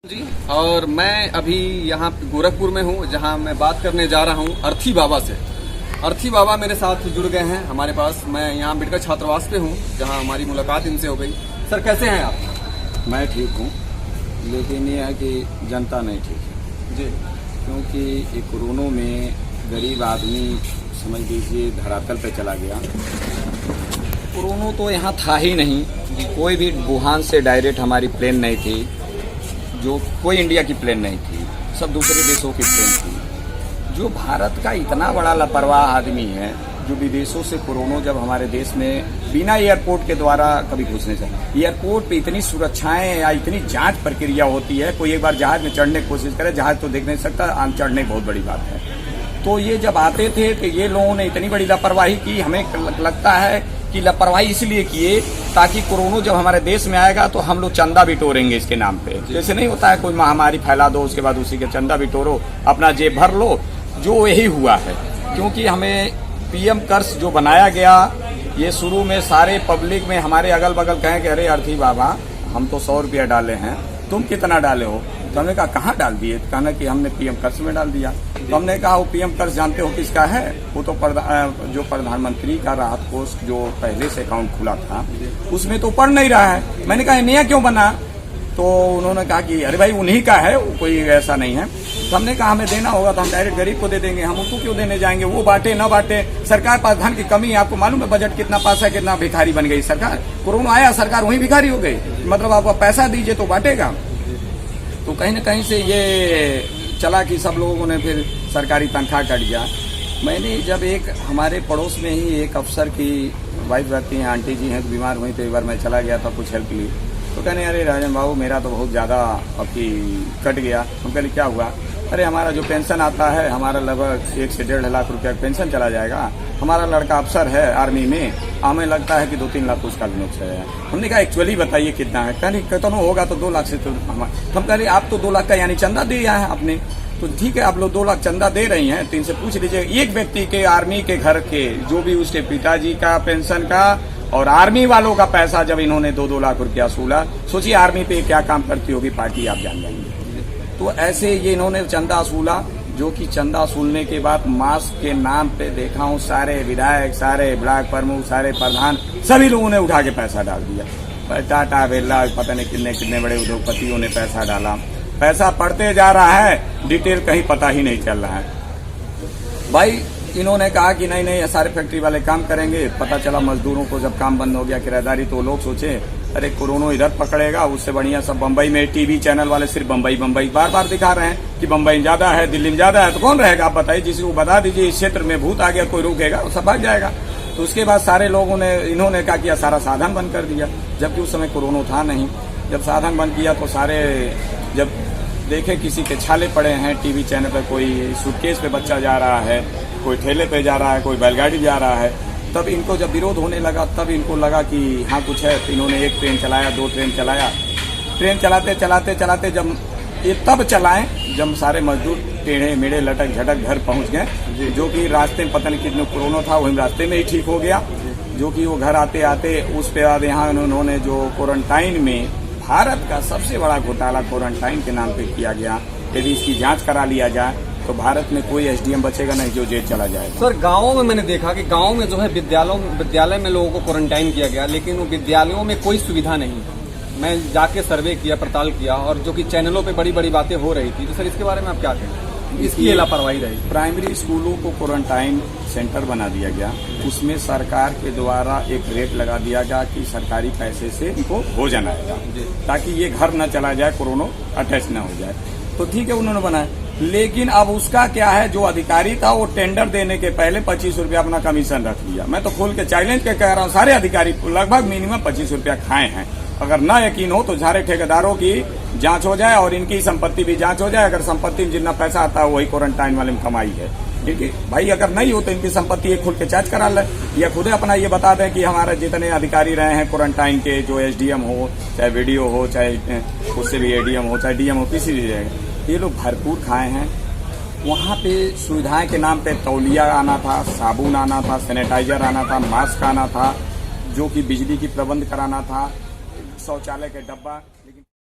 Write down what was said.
जी। और मैं अभी यहाँ गोरखपुर में हूँ, जहाँ मैं बात करने जा रहा हूँ अर्थी बाबा से। अर्थी बाबा मेरे साथ जुड़ गए हैं हमारे पास। मैं यहाँ अम्बेडकर छात्रावास पे हूँ, जहाँ हमारी मुलाकात इनसे हो गई। सर कैसे हैं आप? मैं ठीक हूँ, लेकिन ये है कि जनता नहीं ठीक है जी। क्योंकि ये कोरोना में गरीब आदमी समझ लीजिए धरातल पे चला गया। कोरोना तो यहाँ था ही नहीं, कोई भी वुहान से डायरेक्ट हमारी प्लेन नहीं थी, जो कोई इंडिया की प्लेन नहीं थी, सब दूसरे देशों की प्लेन थी। जो भारत का इतना बड़ा लापरवाह आदमी है, जो विदेशों से कोरोना जब हमारे देश में बिना एयरपोर्ट के द्वारा कभी घुसने से, एयरपोर्ट पे इतनी सुरक्षाएं या इतनी जांच प्रक्रिया होती है, कोई एक बार जहाज में चढ़ने की कोशिश करे, जहाज तो देख नहीं सकता, चढ़ने बहुत बड़ी बात है। तो ये जब आते थे तो ये लोगों ने इतनी बड़ी लापरवाही की, हमें लगता है कि लापरवाही इसलिए किए ताकि कोरोना जब हमारे देश में आएगा तो हम लोग चंदा बिटोरेंगे इसके नाम पे। जैसे नहीं होता है कोई महामारी फैला दो, उसके बाद उसी के चंदा बिटोरो, अपना जेब भर लो, जो यही हुआ है। क्योंकि हमें पीएम कर्ज जो बनाया गया, ये शुरू में सारे पब्लिक में हमारे अगल बगल कहें कि अरे अर्थी बाबा हम तो 100 रुपया डाले हैं, तुम कितना डाले हो? तो हमने कहा कहाँ डाल दिए? तो कहना कि हमने पीएम कर्ज में डाल दिया। तो हमने कहा वो पीएम कर्ज जानते हो किसका है? वो तो जो प्रधानमंत्री का राहत कोष जो पहले से अकाउंट खुला था उसमें तो पड़ नहीं रहा है। मैंने कहा नया क्यों बना? तो उन्होंने कहा कि अरे भाई उन्हीं का है, कोई ऐसा नहीं है। तो हमने कहा हमें देना होगा तो हम डायरेक्ट गरीब को दे देंगे, हम उनको क्यों देने जाएंगे? वो बांटे न बांटे, सरकार पास धन की कमी है। आपको मालूम है बजट कितना पास है, कितना भिखारी बन गई सरकार। कोरोना आया सरकार वहीं भिखारी हो गई। मतलब आपको पैसा दीजिए तो बांटेगा। तो कहीं न कहीं से ये चला कि सब लोगों ने फिर सरकारी तनख्वाह काट दिया। मैंने जब एक हमारे पड़ोस में ही एक अफसर की वाइफ रहती हैं, आंटी जी हैं, बीमार हुई, तो एक बार मैं चला गया था कुछ हेल्प के लिए। तो कहने अरे राजन बाबू मेरा तो बहुत ज़्यादा आपकी कट गया। हम कहले क्या हुआ? अरे हमारा जो पेंशन आता है, हमारा लगभग 1 से 1.5 लाख रुपया पेंशन चला जाएगा। हमारा लड़का अफसर है आर्मी में, हमें लगता है कि 2-3 लाख उसका भी नुकसान है। हमने कहा एक्चुअली बताइए कितना है? कहने कितना होगा? तो 2 लाख से तो हम कह रहे आप तो 2 लाख का यानी चंदा दे रहा है आपने। तो ठीक है, आप लोग 2 लाख चंदा दे रही हैं, तो इनसे पूछ लीजिए एक व्यक्ति के आर्मी के घर के जो भी उसके पिताजी का पेंशन का और आर्मी वालों का पैसा जब इन्होंने 2-2 लाख रुपया सूला, सोचिए आर्मी पे क्या काम करती होगी पार्टी, आप जान जाएंगे। तो ऐसे ये इन्होंने चंदा असूला, जो कि चंदा असूलने के बाद मास्क के नाम पे देखा हूँ सारे विधायक, सारे ब्लॉक प्रमुख, सारे प्रधान, सभी लोगों ने उठा के पैसा डाल दिया। टाटा बिरला पता नहीं कितने कितने बड़े उद्योगपतियों ने पैसा डाला। पैसा पड़ते जा रहा है, डिटेल कहीं पता ही नहीं चल रहा है। भाई इन्होंने कहा कि नहीं नहीं सारे फैक्ट्री वाले काम करेंगे। पता चला मजदूरों को जब काम बंद हो गया किराएदारी, तो लोग सोचे अरे कोरोना इधर पकड़ेगा, उससे बढ़िया सब बम्बई में टीवी चैनल वाले सिर्फ बम्बई बार बार दिखा रहे हैं कि बम्बई ज्यादा है, दिल्ली में ज्यादा है। तो कौन रहेगा? आप बताइए, जिसी को बता दीजिए इस क्षेत्र में भूत आ गया, कोई रुकेगा? वो सब भाग जाएगा। तो उसके बाद सारे लोगों ने इन्होंने क्या किया, सारा साधन बंद कर दिया, जबकि उस समय कोरोना था नहीं। जब साधन बंद किया तो सारे जब देखे किसी के छाले पड़े हैं टीवी चैनल पे, कोई सूटकेस पे बच्चा जा रहा है, कोई ठेले पे जा रहा है, कोई बैलगाड़ी जा रहा है, तब इनको जब विरोध होने लगा तब इनको लगा कि हाँ कुछ है। तो इन्होंने 1 ट्रेन चलाया, 2 ट्रेन चलाया। ट्रेन चलाते चलाते चलाते जब ये तब चलाएं जब सारे मजदूर टेढ़े मेढ़े लटक झटक घर पहुंच गए, जो कि रास्ते में पता नहीं कितने कोरोना था, वही रास्ते में ही ठीक हो गया। जो कि वो घर आते आते उस पे बाद यहाँ उन्होंने जो क्वारंटाइन में भारत का सबसे बड़ा घोटाला क्वारंटाइन के नाम पे किया गया, यदि इसकी जांच करा लिया जाए तो भारत में कोई एसडीएम बचेगा नहीं जो जेल चला जाएगा। सर गाँवों में मैंने देखा कि गाँव में जो है विद्यालय में लोगों को क्वारंटाइन किया गया, लेकिन वो विद्यालयों में कोई सुविधा नहीं। मैं जाके सर्वे किया, पड़ताल किया, और जो कि चैनलों पे बड़ी बड़ी बातें हो रही थी। तो सर इसके बारे में आप क्या कहें? इसकी लापरवाही रही। प्राइमरी स्कूलों को क्वारंटाइन सेंटर बना दिया गया, उसमें सरकार के द्वारा एक रेट लगा दिया गया कि सरकारी पैसे से इनको भोजन आएगा, ताकि ये घर न चला जाए, कोरोना अटैच न हो जाए। तो ठीक है उन्होंने बनाया, लेकिन अब उसका क्या है, जो अधिकारी था वो टेंडर देने के पहले 25 रुपया अपना कमीशन रख लिया। मैं तो खोल के चैलेंज के कह रहा हूँ, सारे अधिकारी लगभग मिनिमम 25 रुपया खाए हैं। अगर ना यकीन हो तो सारे ठेकेदारों की जांच हो जाए और इनकी संपत्ति भी जांच हो जाए। अगर संपत्ति में जितना पैसा आता है वही क्वारंटाइन वाले में कमाई है, ठीक है भाई। अगर नहीं हो तो इनकी संपत्ति खुल के जांच करा ले, या खुद अपना ये बता दें कि हमारे जितने अधिकारी रहे हैं क्वारंटाइन के, जो एसडीएम हो, चाहे वीडियो हो, चाहे उससे भी एडीएम हो, चाहे डीएम हो, किसी भी जगह ये लोग भरपूर खाए हैं। वहाँ पे सुविधाएं के नाम पे तौलिया आना था, साबुन आना था, सैनिटाइजर आना था, मास्क आना था, जो कि बिजली की प्रबंध कराना था, शौचालय के डब्बा।